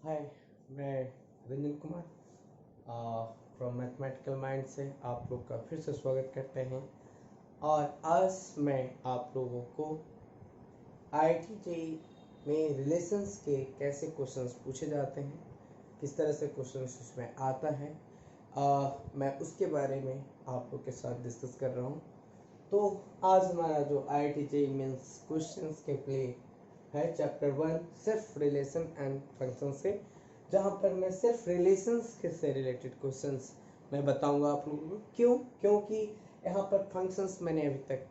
हाय, मैं Ranjan Kumar from mathematical mind से आप लोग का फिर से स्वागत करते हैं। और आज मैं आप लोगों को आईआईटी जेईई में रिलेशंस के कैसे क्वेश्चंस पूछे जाते हैं, किस तरह से क्वेश्चंस उसमें आता है, मैं उसके बारे में आप लोग के साथ डिस्कस कर रहा हूँ। तो आज हमारा जो आईआईटी जेईई मीन्स क्वेश्चंस के प्ले है चैप्टर 1 सिर्फ रिलेशन एंड फंक्शन से, जहाँ पर मैं सिर्फ रिलेशंस के से रिलेटेड क्वेश्चंस मैं बताऊंगा आप लोगों को। क्योंकि यहाँ पर फंक्शंस मैंने अभी तक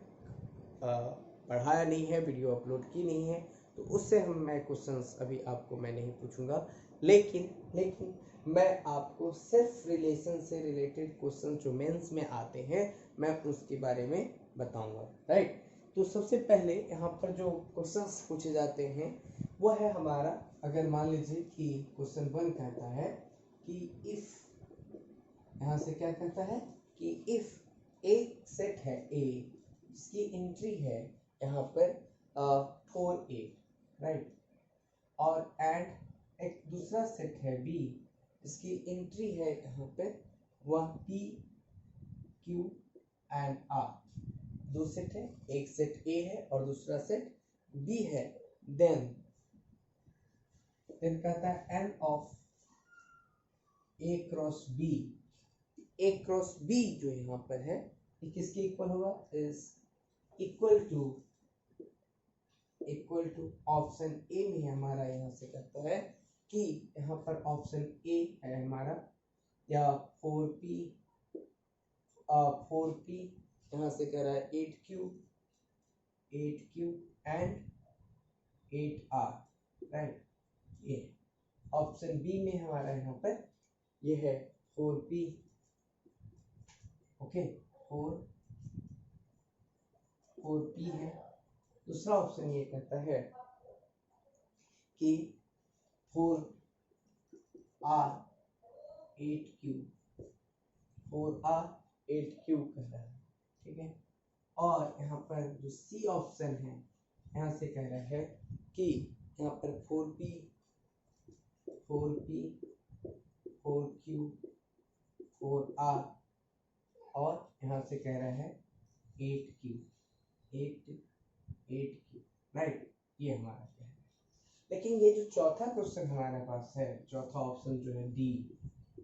पढ़ाया नहीं है, वीडियो अपलोड की नहीं है, तो उससे मैं क्वेश्चंस अभी आपको मैं नहीं पूछूंगा। लेकिन मैं आपको सिर्फ रिलेशन से रिलेटेड क्वेश्चन जो मेंस में आते हैं मैं उसके बारे में बताऊंगा, राइट। तो सबसे पहले यहाँ पर जो क्वेश्चंस पूछे जाते हैं वो है हमारा, अगर मान लीजिए कि क्वेश्चन 1 कहता है कि इफ, यहाँ से क्या कहता है कि इफ एक सेट है ए जिसकी एंट्री है यहाँ पर 4A, राइट, और एंड एक दूसरा सेट है बी जिसकी एंट्री है यहाँ पर वह P Q एंड R। दो सेट है, एक सेट A है और दूसरा सेट B है। देन कहता है n of A cross B। A cross B जो यहाँ पर है ये किसके इक्वल होगा, is equal to option A में हमारा यहाँ से कहता है कि यहाँ पर ऑप्शन ए है हमारा, या 4p यहाँ से कह रहा है 8q एंड 8r, राइट। ये ऑप्शन बी में हमारा यहाँ पर ये है 4p, ओके, 4p है। दूसरा ऑप्शन ये कहता है कि 4r 8q कह रहा है, ठीक है। और यहाँ पर जो सी ऑप्शन है यहाँ से कह रहा है कि यहाँ पर 4p 4q 4r, और यहाँ से कह रहा है 8q, राइट। ये हमारा क्या है। लेकिन ये जो चौथा क्वेश्चन हमारे पास है, चौथा ऑप्शन जो है डी,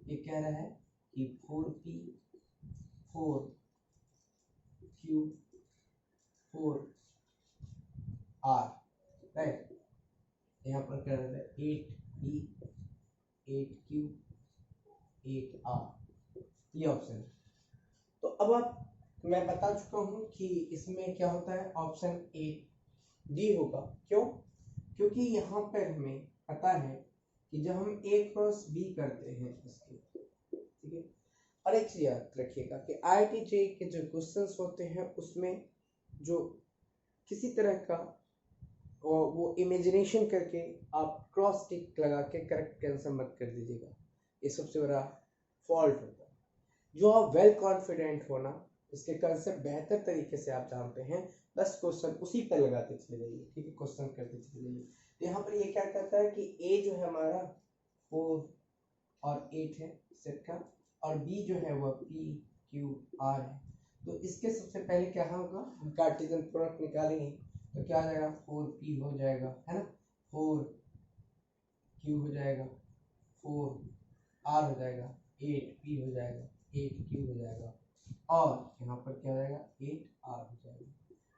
ये कह रहा है कि 4p 4q 4r, राइट। यहाँ पर कह रहा है 8p 8q 8r, ये ऑप्शन है। तो अब आप, मैं बता चुका हूँ कि इसमें क्या होता है, ऑप्शन ए डी होगा। क्योंकि यहाँ पर हमें पता है कि जब हम ए क्रॉस बी करते हैं इसके, ठीक है। और एक चीज याद रखिएगा कि आईआईटी जेईई के जो क्वेश्चंस होते हैं उसमें जो किसी तरह का वो इमेजिनेशन करके आप क्रॉस टिक लगा के करेक्ट आंसर मत कर दीजिएगा, ये सबसे बड़ा फॉल्ट होता है। जो आप वेल कॉन्फिडेंट होना, इसके कंसेप्ट बेहतर तरीके से आप जानते हैं, बस क्वेश्चन उसी पर लगाते चले जाइए, ठीक है, क्वेश्चन करते चले जाइए। तो यहाँ पर ये क्या कहता है कि ए जो है हमारा 4 और 8 है सेट का, और बी जो है वह P Q R है। तो इसके सबसे पहले क्या होगा, हम कार्टेशियन प्रोडक्ट निकालेंगे तो क्या आ जाएगा, 4p हो जाएगा, है ना, 4q हो जाएगा, 4r हो जाएगा, 8p हो जाएगा, 8q हो जाएगा, और यहाँ पर क्या हो जाएगा, 8r हो जाएगा,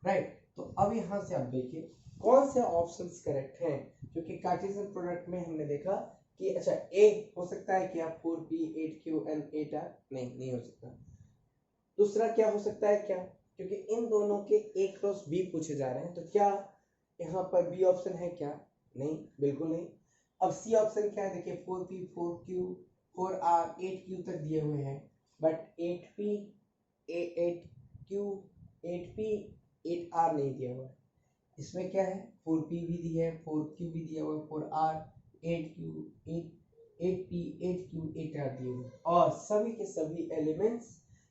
राइट। तो अब यहाँ से आप देखिए कौन से ऑप्शंस करेक्ट हैं, क्योंकि कार्टेशियन प्रोडक्ट में हमने देखा कि अच्छा ए हो सकता है कि आप 4p 8q एंड 8r, नहीं हो सकता। दूसरा क्या हो सकता है, क्या, क्योंकि इन दोनों के ए क्रॉस बी पूछे जा रहे हैं, तो क्या यहाँ पर बी ऑप्शन है क्या, नहीं, बिल्कुल नहीं। अब सी ऑप्शन क्या है, देखिए 4p 4q 4r 8q तक दिए हुए हैं, but 8p 8q 8p 8r नहीं दिया हुआ है। इसमें क्या है, 4p भी दिया है, 4q भी दिया हुआ है, 4r 8q 8p 8q 8r दिए हुए, और सभी के सभी एलिमेंट्स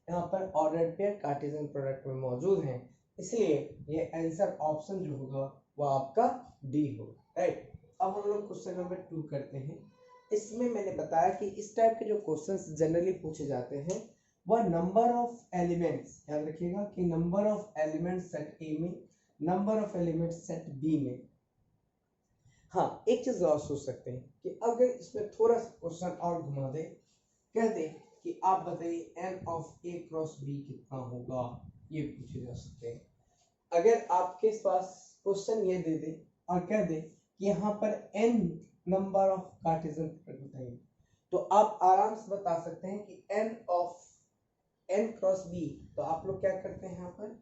यहाँ पर ऑर्डर पेयर कार्टेशियन प्रोडक्ट में मौजूद हैं, इसलिए ये आंसर ऑप्शन जो होगा वो आपका डी होगा, राइट। अब हम लोग क्वेश्चन नंबर 2 करते हैं। इसमें मैंने बताया कि इस टाइप के जो क्वेश्चंस जनरली पूछे जाते हैं वह नंबर ऑफ एलिमेंट्स, याद रखिएगा कि number of elements set A में, number of elements set B में। हाँ, एक चीज और सोच सकते हैं कि अगर इसमें थोड़ा सा क्वेश्चन और घुमा दे, कह दे कि आप बताइए n of a cross b कितना होगा, ये पूछे जा सकते हैं। अगर आपके पास क्वेश्चन ये दे दे और कह दे कि यहाँ पर n number of Cartesian product बताइए, तो आप आराम से बता सकते हैं कि n of n cross b, तो आप लोग क्या करते हैं यहाँ पर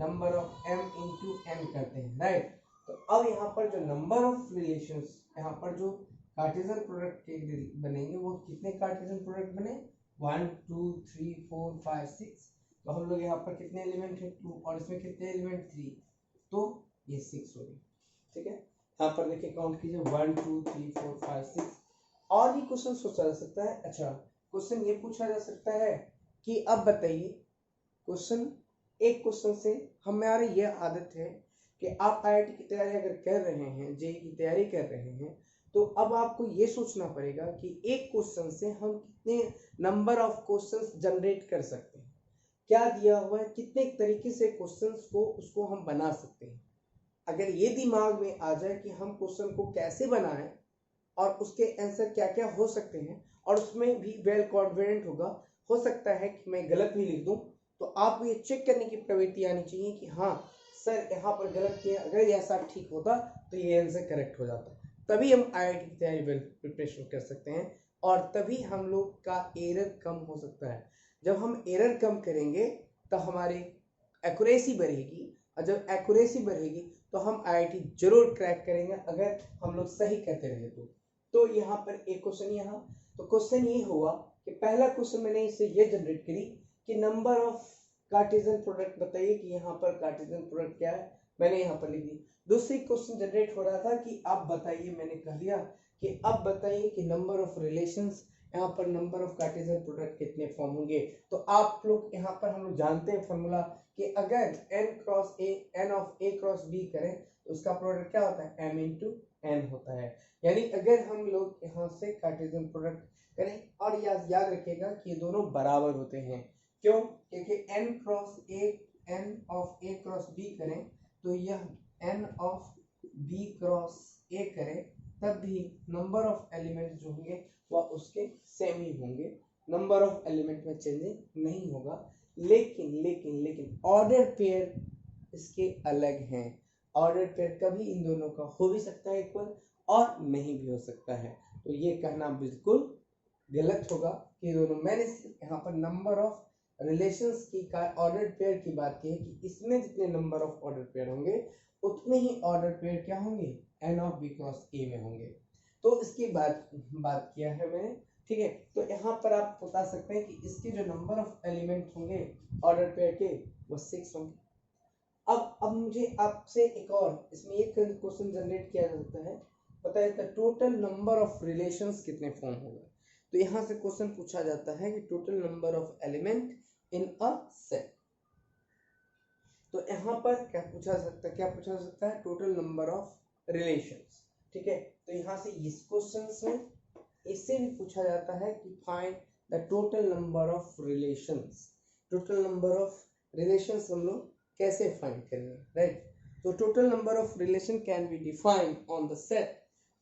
number of m into n करते हैं, राइट। तो अब यहाँ पर जो नंबर ऑफ रिलेशंस, यहाँ पर जो कार्टेशियन प्रोडक्ट के बनेंगे वो कितने कार्टेशियन प्रोडक्ट बने, 1 2 3 4 5 6। तो हम लोग यहाँ पर कितने एलिमेंट है 2 और इसमें कितने एलिमेंट 3, तो ये 6 हो गए, ठीक है। यहाँ पर देखिए काउंट कीजिए 1 2 3 4 5 6। और भी क्वेश्चन सोचा जा सकता है। अच्छा, क्वेश्चन ये पूछा जा सकता है कि अब बताइए, क्वेश्चन एक क्वेश्चन से हमारी ये आदत है कि आप आईआईटी की तैयारी अगर कर रहे हैं, जेईई की तैयारी कर रहे हैं, तो अब आपको ये सोचना पड़ेगा कि एक क्वेश्चन से हम कितने नंबर ऑफ क्वेश्चंस जनरेट कर सकते हैं, क्या दिया हुआ है, कितने तरीके से क्वेश्चंस को उसको हम बना सकते हैं। अगर ये दिमाग में आ जाए कि हम क्वेश्चन को कैसे बनाएं और उसके आंसर क्या क्या हो सकते हैं, और उसमें भी वेल कॉन्फिडेंट होगा, हो सकता है कि मैं गलत भी लिख दूं, तो आपको ये चेक करने की प्रवृत्ति आनी चाहिए कि हाँ सर यहाँ पर गलत किया, अगर ये ऐसा ठीक होता तो ये आंसर करेक्ट हो जाता, तभी हम आईआईटी की तैयारी वेल प्रिपरेशन कर सकते हैं और तभी हम लोग का एरर कम हो सकता है। जब हम एरर कम करेंगे तो हमारी एक्यूरेसी बढ़ेगी, और जब एक्यूरेसी बढ़ेगी तो हम आईआईटी जरूर क्रैक करेंगे अगर हम लोग सही करते रहे तो यहाँ पर एक क्वेश्चन, यहाँ तो क्वेश्चन ये हुआ कि पहला क्वेश्चन मैंने इससे ये जनरेट करी कि नंबर ऑफ कार्टेशियन प्रोडक्ट बताइए कि यहाँ पर कार्टेशियन प्रोडक्ट क्या है, मैंने यहाँ पर लिख दी। दूसरी क्वेश्चन जनरेट हो रहा था कि आप बताइए, मैंने कह दिया कि अब बताइए कि नंबर ऑफ रिलेशंस, यहाँ पर नंबर ऑफ कार्टेशियन प्रोडक्ट कितने फॉर्म होंगे। तो आप लोग यहाँ पर हम लोग जानते हैं फॉर्मूला कि अगर n of a cross b करें तो उसका प्रोडक्ट क्या होता है, m इंटू n होता है। यानी अगर हम लोग यहाँ से कार्टेशियन प्रोडक्ट करें, और याद रखिएगा कि ये दोनों बराबर होते हैं, क्यों, क्योंकि n of a cross b करें तो यह n of b cross a करें, तब भी नंबर ऑफ एलिमेंट जो होंगे वह उसके सेम ही होंगे, नंबर ऑफ एलिमेंट में चेंजिंग नहीं होगा। लेकिन ऑर्डर पेयर इसके अलग हैं। ऑर्डर पेयर कभी इन दोनों का हो भी सकता है इक्वल और नहीं भी हो सकता है, तो ये कहना बिल्कुल गलत होगा कि दोनों। मैंने यहाँ पर नंबर ऑफ रिलेशंस की का ऑर्डर पेयर की बात की है कि इसमें जितने नंबर ऑफ ऑर्डर पेयर होंगे उतने ही ऑर्डर पेयर क्या होंगे, n of b cross a में होंगे। तो इसकी बात किया है मैंने, ठीक है। तो यहाँ पर आप बता सकते हैं कि इसके जो नंबर ऑफ एलिमेंट होंगे ऑर्डर पेयर के वो 6 होंगे। अब मुझे आपसे एक और इसमें एक क्वेश्चन जनरेट किया जा सकता है, बताइए the total number of relations कितने फॉर्म होगा। तो यहाँ से क्वेश्चन पूछा जाता है कि total number of element in a set. तो यहाँ पर क्या पूछा जा सकता है, टोटल नंबर ऑफ रिलेशंस, ठीक है। तो यहाँ से इस क्वेश्चन में इससे भी पूछा जाता है कि find the total number of relations. Total number of relations हम लोग कैसे फाइंड करेंगे, राइट। तो total number of relation can be defined on the set.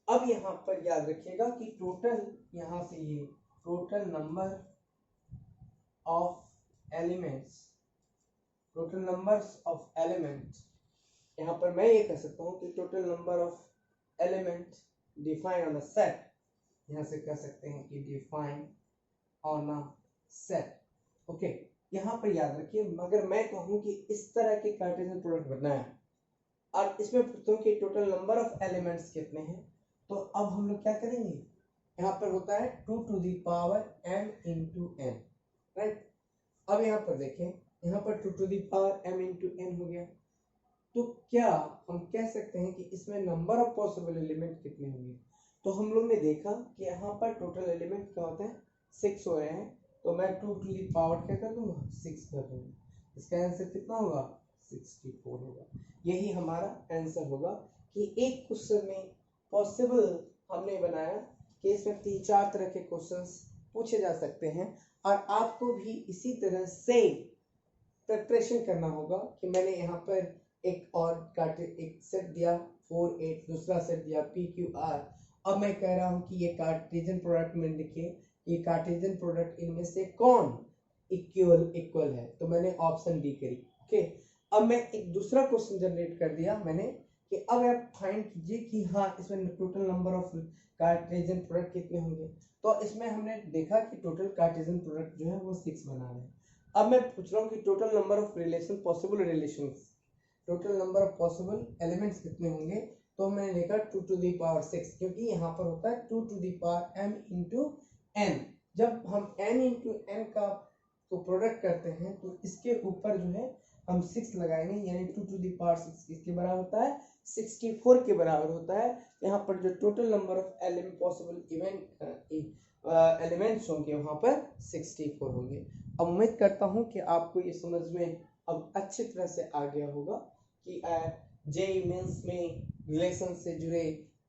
अब यहाँ पर याद रखिएगा कि टोटल, यहाँ से ये total number of elements, total numbers of element, यहाँ पर मैं ये कह सकता हूँ कि total number of element define on a set, यहाँ से कह सकते हैं कि define on a set, okay. यहाँ पर याद रखिए, मगर मैं कहूँ कि इस तरह के कार्टेशियन प्रोडक्ट बनाया और इसमें पूछता हूँ कि टोटल नंबर ऑफ एलिमेंट्स कितने हैं, तो अब हम लोग क्या करेंगे, यहाँ पर होता है 2 to the power m into n, right. अब यहाँ पर देखें, यहाँ पर 2 to the power m into n हो गया, तो क्या हम कह सकते हैं कि इसमें नंबर ऑफ पॉसिबल एलिमेंट कितने होंगे। तो हम लोग ने देखा कि यहाँ पर टोटल एलिमेंट क्या होते हैं, 6 हो रहे हैं, तो मैं 2 टू द पावर क्या कर दूंगा, 6 कर दूंगा, इसका आंसर कितना होगा, 64 होगा। यही हमारा आंसर होगा कि एक क्वेश्चन में पॉसिबल हमने बनाया कि इसमें 3-4 तरह के क्वेश्चंस पूछे जा सकते हैं और आपको भी इसी तरह से प्रिपरेशन करना होगा कि मैंने यहाँ पर एक सेट दिया 4 8, दूसरा सेट दिया PQR। अब मैं कह रहा हूँ कि ये कार्टेशियन प्रोडक्ट में लिखिए, ये कार्टेशियन प्रोडक्ट इनमें से कौन इक्वल है, तो मैंने ऑप्शन डी करी। ओके, अब मैं एक दूसरा क्वेश्चन जनरेट कर दिया मैंने कि अब आप फाइंड कीजिए कि हाँ इसमें total number of Cartesian product कितने होंगे। तो इसमें हमने देखा कि टोटल कार्टेशियन प्रोडक्ट जो है वो 6 बना रहे हैं। अब मैं पूछ रहा हूँ कि total number of possible relations, total number of possible elements कितने होंगे। तो मैंने लिखा 2 to the power 6, क्योंकि यहाँ पर होता है 2 to the power m into n। जब हम n into n का तो प्रोडक्ट करते हैं तो इसके ऊपर जो है हम 6 लगाएंगे, यानी 2 to the power 6 इसके बराबर होता है 64 के बराबर होता है। यहाँ पर जो total number of possible elements होंगे वहाँ पर 64 होंगे। अब उम्मीद करता हूँ कि आपको ये समझ में अब अच्छी तरह से आ गया होगा कि जेईई मेंस में रिलेशन से जुड़े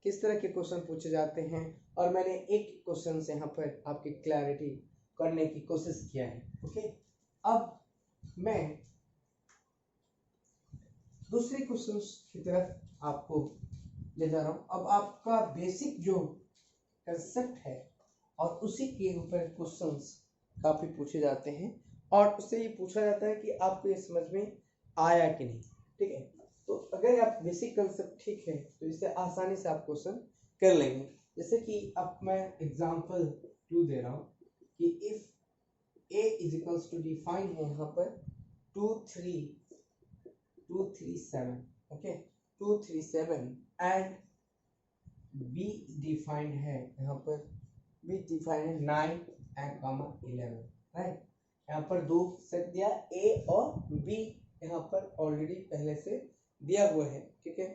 किस तरह के क्वेश्चन पूछे जाते हैं, और मैंने एक क्वेश्चन से यहाँ पर आपकी क्लैरिटी करने की कोशिश किया है। ओके, अब मैं दूसरे क्वेश्चन की तरफ आपको ले जा रहा हूँ। अब आपका बेसिक जो कंसेप्ट है और उसी के ऊपर क्वेश्चंस काफी पूछे जाते हैं, और उससे ये पूछा जाता है कि आपको ये समझ में आया कि नहीं। ठीक है, तो अगर आप बेसिक कंसेप्ट ठीक है तो इसे आसानी से आप क्वेश्चन कर लेंगे। जैसे कि अब मैं एग्जांपल 2 दे रहा हूँ कि if a is equals to define है यहाँ पर 237, ओके 237, एंड b डिफाइंड है यहाँ पर, b डिफाइंड है 9 and 11, राइट। यहाँ पर दो सेट दिया a और b, यहाँ पर ऑलरेडी पहले से दिया हुआ है। ठीक है,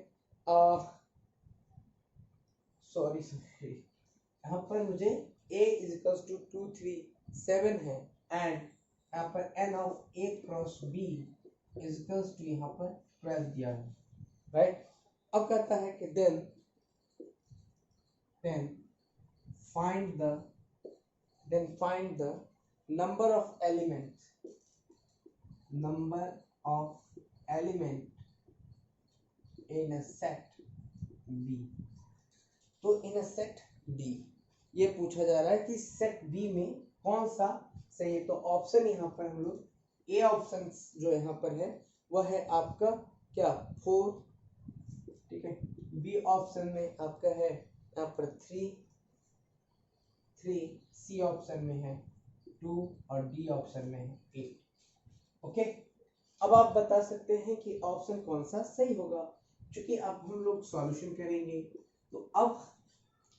सॉरी यहाँ पर मुझे a इज इक्वल्स टू 237 है, एंड यहाँ पर n of a cross b is equals to यहाँ पर 12 दिया है, राइट। अब कहता है कि then find the number of element in a set B। तो in a set B ये पूछा जा रहा है कि सेट B में कौन सा सही है। तो ऑप्शन यहाँ पर हम लोग ए ऑप्शन जो यहाँ पर है वह है आपका क्या 4, ठीक है। बी ऑप्शन में आपका है यहाँ पर 3, सी ऑप्शन में है 2 और डी ऑप्शन में है 8। ओके, अब आप बता सकते हैं कि ऑप्शन कौन सा सही होगा। क्योंकि अब हम लोग सॉल्यूशन करेंगे तो अब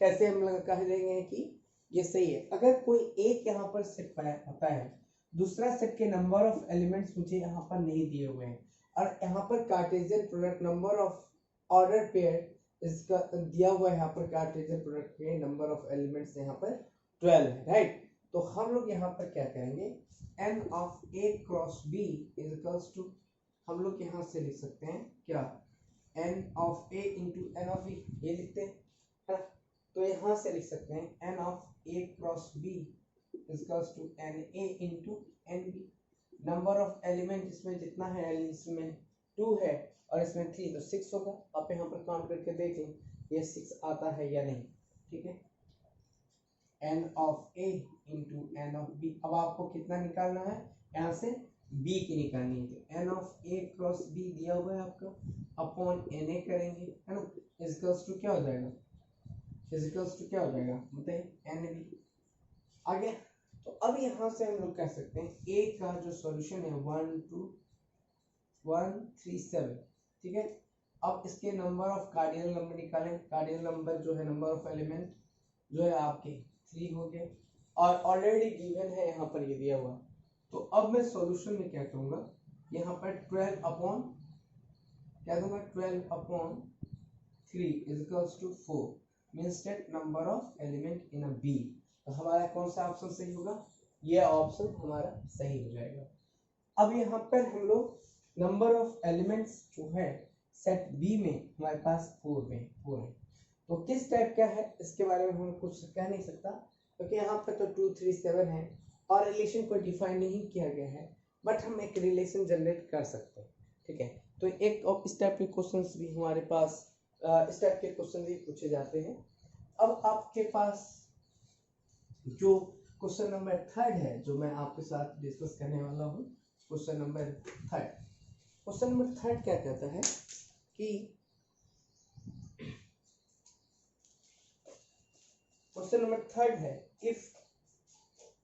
कैसे हम लोग कह देंगे कि ये सही है। अगर कोई एक यहाँ पर सेट होता है, दूसरा सेट के नंबर ऑफ एलिमेंट्स मुझे यहाँ पर नहीं दिए हुए हैं, और यहाँ पर Cartesian product number of order pair इसका दिया हुआ है, यहाँ पर कार्टेशियन प्रोडक्ट के नंबर ऑफ एलिमेंट्स यहाँ पर 12 है, राइट। तो हम लोग यहाँ पर क्या करेंगे, n of a cross b is equals to, हम लोग यहाँ से लिख सकते हैं क्या n of a into n of b, ये लिखते हैं। तो यहाँ से लिख सकते हैं n of a cross b is equals to n a into n b। Number of element इसमें जितना है, इसमें 2 है और इसमें 3, तो 6 होगा। आप यहाँ पर काउंट करके देख लें ये 6 आता है या नहीं, ठीक है। n of a into n of b, अब आपको कितना निकालना है, यहाँ से b की निकालनी है। तो n of a cross b दिया हुआ है आपका, अपॉन na करेंगे, है ना, इक्वल्स टू क्या हो जाएगा, इक्वल्स टू क्या हो जाएगा बताइए nb। आगे तो अब यहाँ से हम लोग कह सकते हैं a का जो सॉल्यूशन है 137, ठीक है। अब इसके नंबर ऑफ कार्डिनल नंबर निकालें। कार्डिनल नंबर जो है नंबर ऑफ एलिमेंट जो है आपके 3 हो गए, और ऑलरेडी गिवन है यहाँ पर ये दिया हुआ। तो अब मैं सॉल्यूशन में क्या करूँगा, यहाँ पर 12 अपॉन क्या दूंगा, 12 upon 3 is equals to 4 means that number of element in A B. तो हमारा कौन सा ऑप्शन सही होगा, ये ऑप्शन हमारा सही हो जाएगा। अब यहाँ पर हम लोग नंबर ऑफ एलिमेंट्स जो है सेट बी में हमारे पास 4 है, तो किस टाइप का है इसके बारे में हम कुछ कह नहीं सकता, क्योंकि यहाँ पर तो 2 3 7 है और रिलेशन को डिफाइन नहीं किया गया है, बट हम एक रिलेशन जनरेट कर सकते हैं। ठीक है, तो एक और इस टाइप के क्वेश्चंस भी हमारे पास इस टाइप के क्वेश्चन भी पूछे जाते हैं। अब आपके पास जो क्वेश्चन नंबर 3 है जो मैं आपके साथ डिस्कस करने वाला हूँ, क्वेश्चन नंबर 3। क्वेश्चन नंबर 3 क्या कहता है कि क्वेश्चन नंबर 3 है इफ,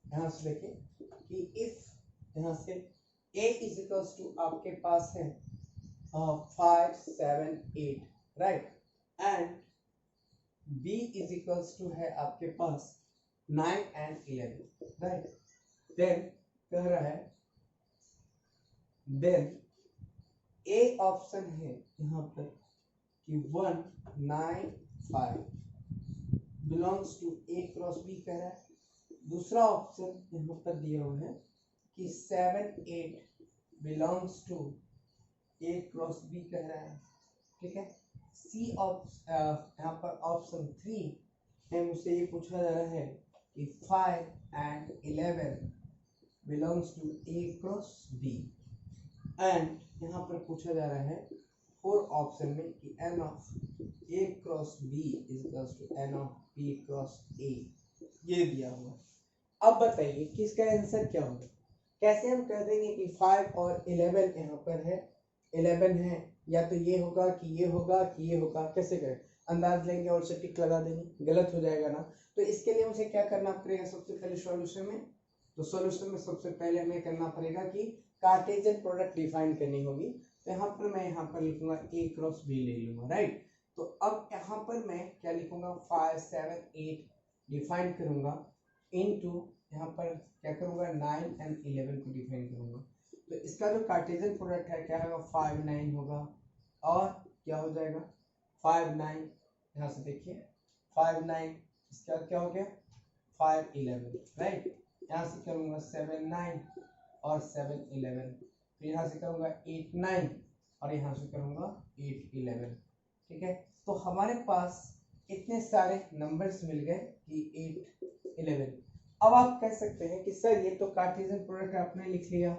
यहां से देखिए कि इफ यहां से a इज इक्वल्स टू आपके पास है 5 7 8 right, and b is equals to है आपके पास 9 एंड 11 राइट, देन कह रहा है देन a ऑप्शन है यहाँ पर कि 1 9 5 belongs to a cross b कह रहा है। दूसरा ऑप्शन यहाँ पर दिया हुआ है कि 7 8 belongs to a cross b कह रहा है। ठीक है, सी यहाँ पर ऑप्शन 3 है, मुझसे ये पूछा जा रहा है कि 5 and 11 belongs to a cross b, and यहाँ पर पूछा जा रहा है 4 ऑप्शन में कि n of a cross b is equals to n of b cross a, ये दिया हुआ। अब बताइए कि इसका आंसर क्या होगा, कैसे हम कह देंगे कि 5 और 11 यहाँ पर है, 11 है, या तो ये होगा कि ये होगा कि ये होगा, कैसे करें, अंदाज लेंगे और उसे टिक लगा देंगे, गलत हो जाएगा ना। तो इसके लिए मुझे क्या करना पड़ेगा सबसे पहले सॉल्यूशन में, तो सॉल्यूशन में सबसे पहले हमें करना पड़ेगा कि कार्टेशियन प्रोडक्ट डिफाइन करनी होगी। तो यहाँ पर मैं यहाँ पर लिखूंगा a क्रॉस b ले लूंगा राइट। तो अब यहाँ पर मैं क्या लिखूंगा 5 7 8 डिफाइन करूंगा इनटू यहाँ पर क्या करूंगा 9 एंड 11 को डिफाइन करूंगा। तो इसका जो कार्टेशियन प्रोडक्ट है क्या होगा 5 9 होगा, और क्या हो जाएगा 5 9, यहाँ से देखिए 5 9, इसका क्या हो गया 5 11 राइट, यहाँ से करूंगा 7 9 और 7 11, फिर यहाँ से करूंगा 8 9 और यहाँ से करूंगा 8 11। ठीक है, तो हमारे पास इतने सारे नंबर्स मिल गए कि 8 11। अब आप कह सकते हैं कि सर ये तो कार्टेशियन प्रोडक्ट आपने लिख लिया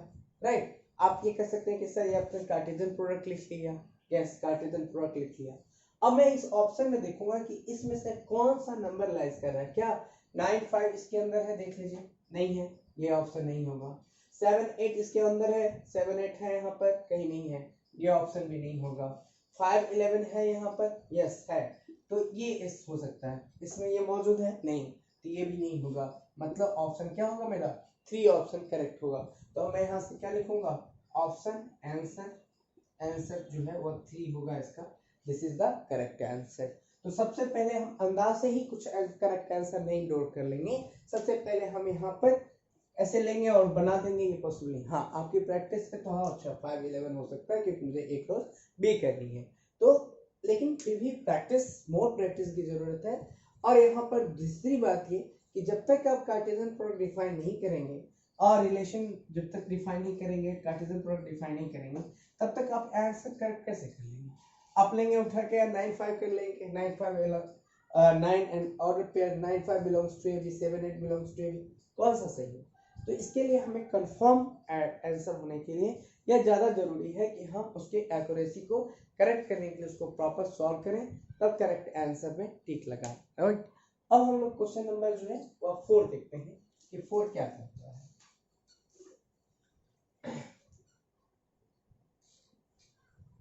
राइट, आप ये कह सकते हैं कि सर ये आपने कार्टेशियन प्रोडक्ट लिख लिया, यस कार्टेशियन प्रोडक्ट लिख लिया। अब मैं इस ऑप्शन में देखूंगा कि इसमें से कौन सा नंबर लाइज कर रहा है, क्या 9 5 इसके अंदर है, देख लीजिए नहीं है, ये ऑप्शन नहीं होगा। 7 8 इसके अंदर है, 7 8 है यहाँ पर, कहीं नहीं है, ये ऑप्शन भी नहीं होगा। 5 11 है यहाँ पर, यस है, तो ये इस हो सकता है, इसमें ये मौजूद है नहीं, तो ये भी नहीं होगा। मतलब ऑप्शन क्या होगा मेरा 3 ऑप्शन करेक्ट होगा। तो मैं यहाँ से क्या लिखूंगा ऑप्शन आंसर, आंसर जो है वो 3 होगा इसका, this is the correct answer. तो सबसे पहले हम अंदाज से ही कुछ करेक्ट आंसर नहीं नोट कर लेंगे, सबसे पहले हम यहाँ पर ऐसे लेंगे और बना देंगे, ये पॉसिबल नहीं। हाँ आपकी प्रैक्टिस पे तो हाँ अच्छा 5 11 हो सकता है क्योंकि मुझे एक रोज बी करनी है, तो लेकिन फिर भी प्रैक्टिस, मोर प्रैक्टिस की जरूरत है। और यहाँ पर दूसरी बात ये कि जब तक आप कार्टेशियन प्रोडक्ट डिफाइन नहीं करेंगे और रिलेशन जब तक डिफाइन नहीं करेंगे, कार्टेशियन प्रोडक्ट डिफाइन नहीं करेंगे, तब तक आप आंसर करेक्ट कैसे कर लेंगे। आप लेंगे उठा के 9 5 कर लेंगे, 9 5 9 एंड और pair 9 5 belongs to A B, 7 8 belongs to A B, कौन सा सही है। तो इसके लिए हमें कंफर्म आंसर होने के लिए यह ज़्यादा जरूरी है कि हम उसके एक्यूरेसी को करेक्ट करने के लिए उसको प्रॉपर सॉल्व करें, तब करेक्ट आंसर में टिक लगाएं राइट। अब हम लोग क्वेश्चन नंबर जो है वह 4 देखते हैं कि 4 क्या कहता है।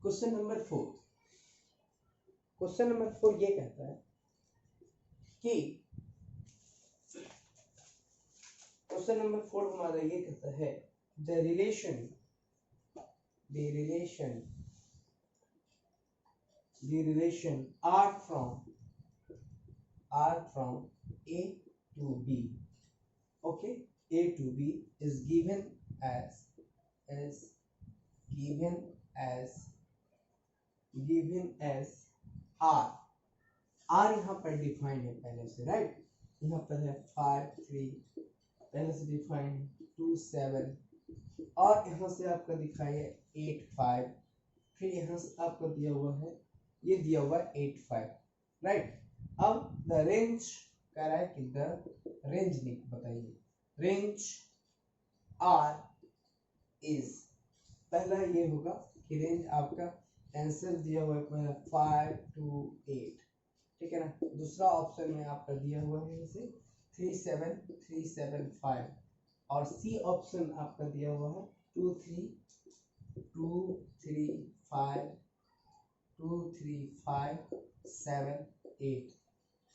क्वेश्चन नंबर 4, क्वेश्चन नंबर 4 ये कहता है कि क्वेश्चन नंबर 4 हमारा ये कहता है the relation R from A to B, okay, A to B is given as R यहाँ पर डिफाइन है पहले से राइट, यहाँ पर है 5 3 पहले से डिफाइन 2 7 और यहाँ से आपका दिखाई है 8 5, फिर यहाँ से आपको दिया हुआ है ये दिया हुआ है 8 5 राइट। अब द रेंज कह रहा है कि द रेंज बताइए, रेंज आर इज, पहला ये होगा कि रेंज आपका आंसर दिया हुआ है पहला 5 to 8, ठीक है ना। दूसरा ऑप्शन में आपका दिया हुआ है इसे 37375 और सी ऑप्शन आपका दिया हुआ है 2323578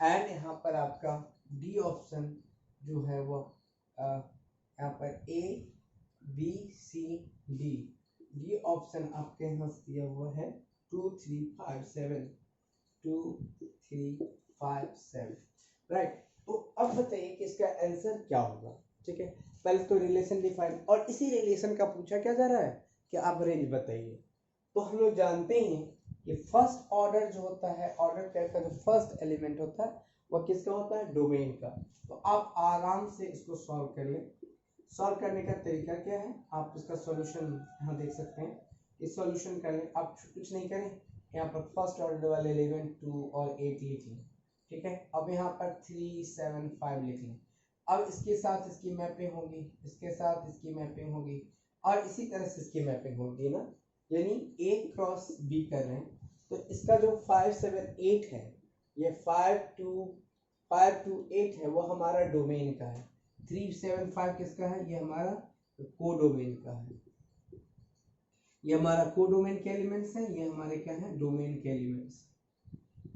एंड यहाँ पर आपका डी ऑप्शन जो है वो यहाँ पर A B C D, D option आपके यहाँ से दिया हुआ है 2357 राइट। तो अब बताइए कि इसका आंसर क्या होगा, ठीक है। पहले तो रिलेशन डिफाइन और इसी रिलेशन का पूछा क्या जा रहा है कि आप रेंज बताइए। तो हम लोग जानते हैं कि फर्स्ट ऑर्डर जो होता है, ऑर्डर पेयर का जो फर्स्ट एलिमेंट होता है वह किसका होता है, डोमेन का। तो आप आराम से इसको सॉल्व कर लें। सॉल्व करने का तरीका क्या है, आप इसका सॉल्यूशन यहाँ देख सकते हैं। इस सॉल्यूशन कर लें, आप कुछ नहीं करें, यहाँ पर फर्स्ट ऑर्डर वाले एलिमेंट 2 और 8 लिख लें, ठीक है। अब यहाँ पर 375 लिख लें। अब इसके साथ इसकी मैपिंग होगी, इसके साथ इसकी मैपिंग होगी और इसी तरह से इसकी मैपिंग होगी ना, यानी A क्रॉस B कर रहे हैं। तो इसका जो 578 है, ये 5 to 8 है, वो हमारा डोमेन का है। 375 किसका है, ये हमारा कोडोमेन का है। ये हमारा कोडोमेन के एलिमेंट्स हैं, ये हमारे क्या है, डोमेन के एलिमेंट्स।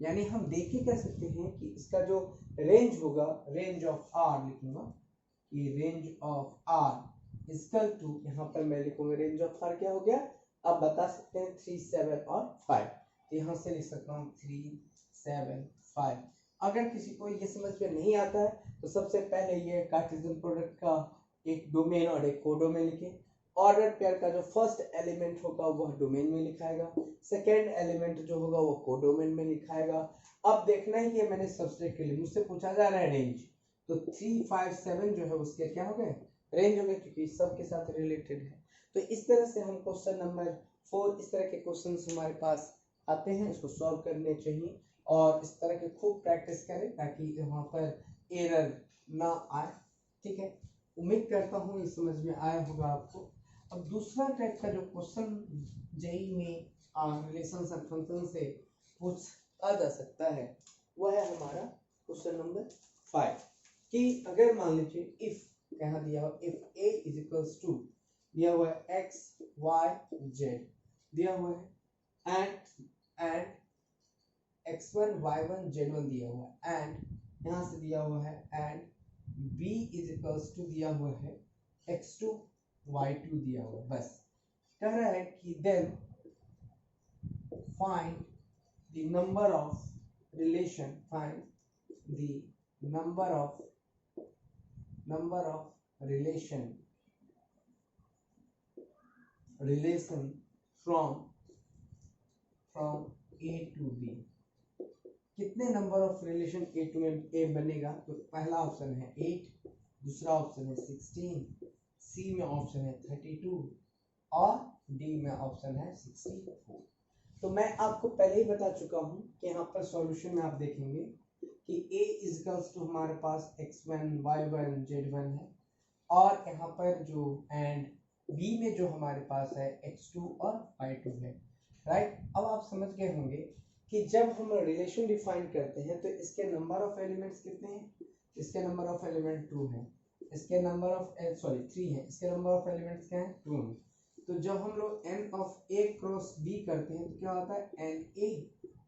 यानी हम देख ही कह सकते हैं कि इसका जो रेंज होगा, रेंज ऑफ आर लिखूंगा कि range of R equal to, यहाँ पर मैं लिखूंगा रेंज ऑफ आर क्या हो गया, आप बता सकते हैं 3, 7 और 5। तो यहाँ से लिख सकता हूँ 3, 7, 5। अगर किसी को ये समझ में नहीं आता है तो सबसे पहले ये कार्टेशियन प्रोडक्ट का एक डोमेन और एक कोडोमेन लिखे। ऑर्डर पेयर का जो फर्स्ट एलिमेंट होगा वह डोमेन में लिखाएगा, सेकेंड एलिमेंट जो होगा वो कोडोमेन में लिखाएगा। अब देखना ही है, मैंने सब्सट्रैक्ट के लिए मुझसे पूछा जा रहा है रेंज, तो 357 जो है उसके क्या हो गए, रेंज हो गए, क्योंकि सबके साथ रिलेटेड है। तो इस तरह से हम क्वेश्चन नंबर 4, इस तरह के क्वेश्चंस हमारे पास आते हैं, इसको सॉल्व करने चाहिए और इस तरह के खूब प्रैक्टिस करें ताकि वहाँ पर एरर ना आए, ठीक है। उम्मीद करता हूँ ये समझ में आया होगा आपको। अब दूसरा टाइप का जो क्वेश्चन जेई में रिलेशंस एंड फंक्शन से पूछा जा सकता है वह है हमारा क्वेश्चन नंबर 5 कि अगर मान लीजिए इफ यहाँ दिया हुआ if a is equals to, दिया हुआ है x y z, दिया हुआ है एंड x1 y1 z1 दिया हुआ है, एंड यहाँ से दिया हुआ है and b is equals to, दिया हुआ है x2 y2 दिया हुआ है। बस कह रहा है कि then find the number of relation, find the number of relation from A to B। कितने number of relation A to A बनेगा, तो पहला ऑप्शन है 8, दूसरा ऑप्शन है 16, सी में ऑप्शन है 32 और डी में ऑप्शन है 64। तो मैं आपको पहले ही बता चुका हूं कि यहाँ पर सॉल्यूशन में आप देखेंगे कि a इक्वल्स टू हमारे पास x1 y1 z1 है और यहाँ पर जो एंड b में जो हमारे पास है x2 और y2 है, राइट। अब आप समझ गए होंगे कि जब हम रिलेशन डिफाइन करते हैं तो इसके नंबर ऑफ एलिमेंट्स कितने हैं, इसके नंबर ऑफ एलिमेंट 2 हैं, इसके नंबर ऑफ 3 है, इसके नंबर ऑफ एलिमेंट्स क्या है 2 है। तो जब हम लोग n of a cross b करते हैं तो क्या होता है n a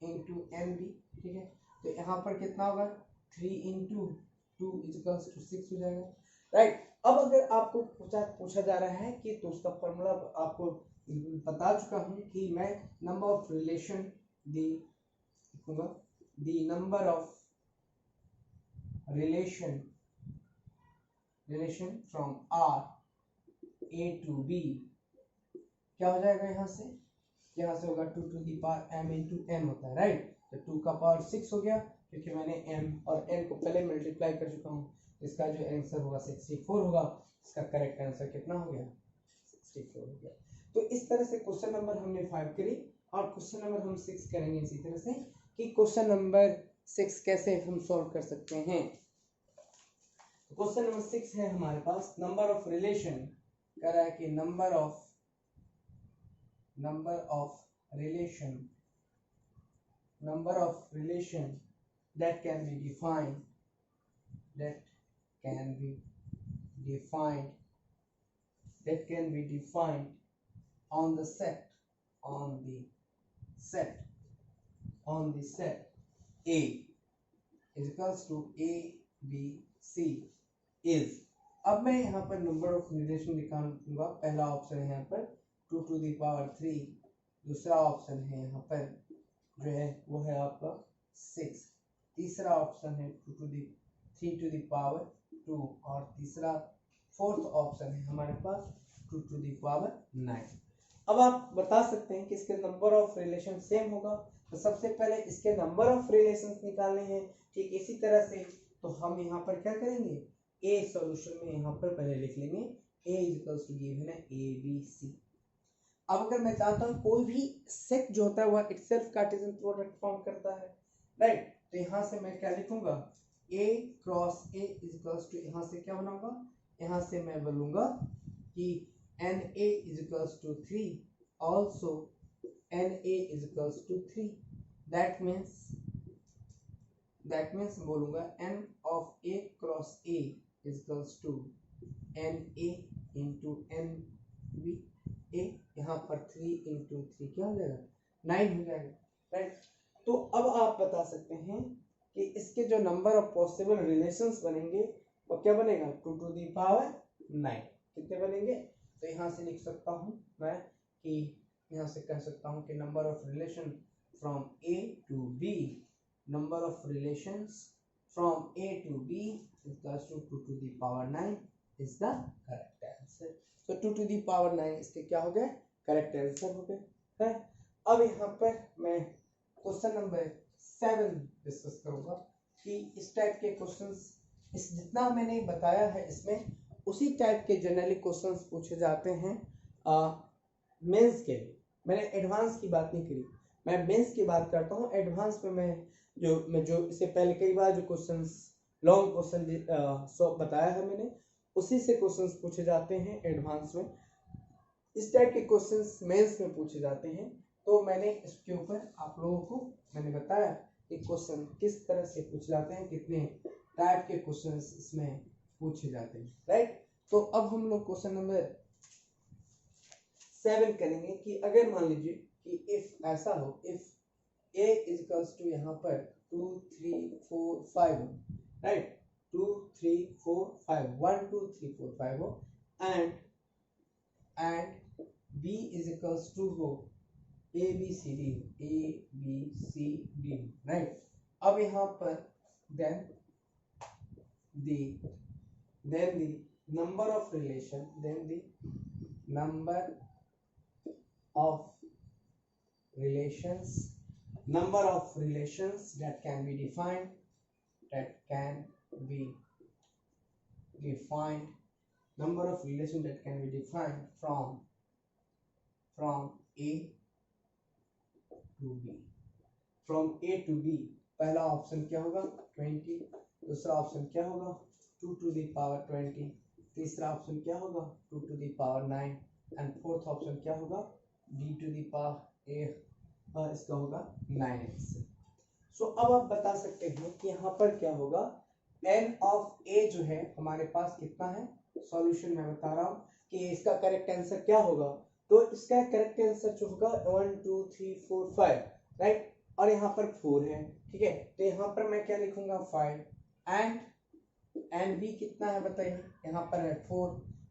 into n b, ठीक है। तो यहाँ पर कितना होगा 3 इंटू 2 इक्वल्स टू 6 हो जाएगा, राइट। अब अगर आपको पूछा जा रहा है कि तो उसका फॉर्मूला आपको बता चुका हूँ कि मैं number of relation the number of relation from R A to B क्या हो जाएगा, यहाँ से होगा 2 to the power m into m होता है, राइट। तो 2 का पावर 6 हो गया क्योंकि मैंने m और n को पहले मल्टीप्लाई कर चुका हूँ। इसका जो आंसर होगा 64 होगा, इसका करेक्ट आंसर कितना हो गया 64 हो गया। तो इस तरह से क्वेश्चन नंबर हमने 5 करी और क्वेश्चन नंबर हम 6 करेंगे इसी तरह से कि क्वेश्चन नंबर 6 कैसे हम सॉल्व कर सकते हैं। क्वेश्चन नंबर 6 है हमारे पास, नंबर ऑफ रिलेशन कह रहा है कि number of relation that can be defined on the set A is equals to A B C is। अब मैं यहाँ पर नंबर ऑफ रिलेशन निकालूंगा। पहला ऑप्शन है यहाँ पर 2 to the power 3, दूसरा ऑप्शन है यहाँ पर जो है वो है आपका 6, तीसरा ऑप्शन है 3 to the power 2 और तीसरा फोर्थ ऑप्शन है हमारे पास 2 to the power 9। अब आप बता सकते हैं कि इसके नंबर ऑफ रिलेशन सेम होगा, तो सबसे पहले इसके नंबर ऑफ रिलेशंस निकालने हैं। ठीक इसी तरह से तो हम यहाँ पर क्या करेंगे, ए सॉल्यूशन में यहाँ पर पहले लिख लेंगे A इक्वल्स टू गिवन है ABC। अब अगर मैं चाहता हूँ कोई भी सेट जो होता है वह इटसेल्फ कार्टेशियन प्रोडक्ट फॉर्म करता है, राइट। तो यहाँ से मैं क्या लिखूंगा, A cross A equals to, यहाँ से क्या बनाऊंगा, यहाँ से मैं बोलूंगा कि NA is equals to 3, also NA is equals to 3, that means बोलूंगा N of A cross A is equals to NA into NB A, यहाँ पर 3 into 3 क्या हो जाएगा, 9 हो जाएगा, राइट। तो अब आप बता सकते हैं कि इसके जो नंबर ऑफ पॉसिबल रिलेशंस बनेंगे वो क्या बनेगा, 2 to the power 9। कितने बनेंगे, तो यहाँ से लिख सकता हूँ मैं कि यहाँ से कह सकता हूँ कि number of relation from A to B, number of relations from A to B equals to 2 to the power 9 is the correct answer. तो 2 to the power 9 इसके क्या हो गए, करेक्ट आंसर हो गए, है। अब यहाँ पर मैं क्वेश्चन नंबर 7 डिस्कस करूंगा कि इस टाइप के क्वेश्चंस, इस जितना मैंने बताया है इसमें उसी टाइप के जनरली क्वेश्चंस पूछे जाते हैं मेंस के लिए। मैंने एडवांस की बात नहीं करी, मैं मेंस की बात करता हूँ। एडवांस में मैं जो इससे पहले कई बार जो क्वेश्चंस लॉन्ग क्वेश्चन बताया है मैंने, उसी से क्वेश्चंस पूछे जाते हैं एडवांस में। इस टाइप के क्वेश्चंस मेंस में पूछे जाते हैं, तो मैंने इसके ऊपर आप लोगों को मैंने बताया कि क्वेश्चन किस तरह से पूछे जाते हैं, कितने टाइप के क्वेश्चंस इसमें पूछे जाते हैं, राइट। तो अब हम लोग क्वेश्चन नंबर 7 करेंगे कि अगर मान लीजिए कि इफ ऐसा हो, if A is equals to यहाँ पर 2 3 4 5 हो, राइट, 2 3 4 5 1 2 3 4 5 हो, and B is equals to हो A B C D, right. अब यहाँ पर then the number of relations that can be defined number of relations that can be defined from A to B। पहला option क्या होगा 20, दूसरा option क्या होगा 2 to the power 20, तीसरा ऑप्शन क्या होगा 2 to the power 9 and fourth option क्या होगा D to the power A, इसका होगा 9x। सो अब आप बता सकते हैं कि यहाँ पर क्या होगा, n of A जो है हमारे पास कितना है, सॉल्यूशन मैं बता रहा हूँ कि इसका करेक्ट आंसर क्या होगा। तो इसका करेक्ट आंसर जो होगा 1 2 3 4 5, राइट, और यहाँ पर 4 है, ठीक है। तो यहाँ पर मैं क्या लिखूंगा 5 एंड B कितना है बताइए, यहाँ पर है 4।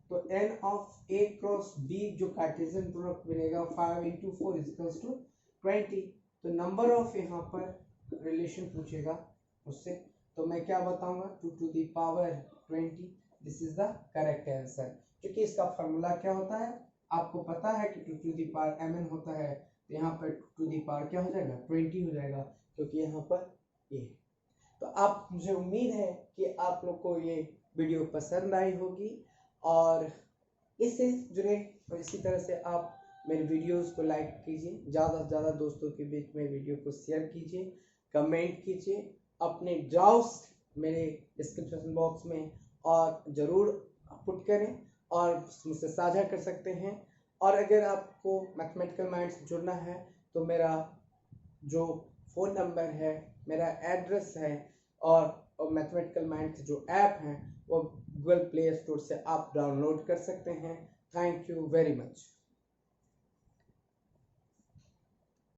तो n of A cross B जो कार्टेशियन प्रोडक्ट बनेगा 5 into 4 is equals to 20। तो नंबर ऑफ यहाँ पर रिलेशन पूछेगा उससे, तो मैं क्या बताऊंगा 2 to the power 20, this is the correct answer. क्योंकि इसका फॉर्मूला क्या होता है आपको पता है कि 2 to the power mn होता है, तो यहाँ पर 2 to the power क्या हो जाएगा 20 हो जाएगा, क्योंकि यहाँ पर ये। तो आप, मुझे उम्मीद है कि आप लोग को ये वीडियो पसंद आई होगी और इससे जुड़े, और इसी तरह से आप मेरे वीडियोस को लाइक कीजिए, ज़्यादा से ज़्यादा दोस्तों के बीच में वीडियो को शेयर कीजिए, कमेंट कीजिए अपने डाउट्स मेरे डिस्क्रिप्शन बॉक्स में और ज़रूर पुट करें और मुझसे साझा कर सकते हैं। और अगर आपको मैथमेटिकल माइंड से जुड़ना है तो मेरा जो फ़ोन नंबर है, मेरा एड्रेस है और मैथमेटिकल माइंड के जो ऐप हैं वो गूगल प्ले स्टोर से आप डाउनलोड कर सकते हैं। Thank you very much.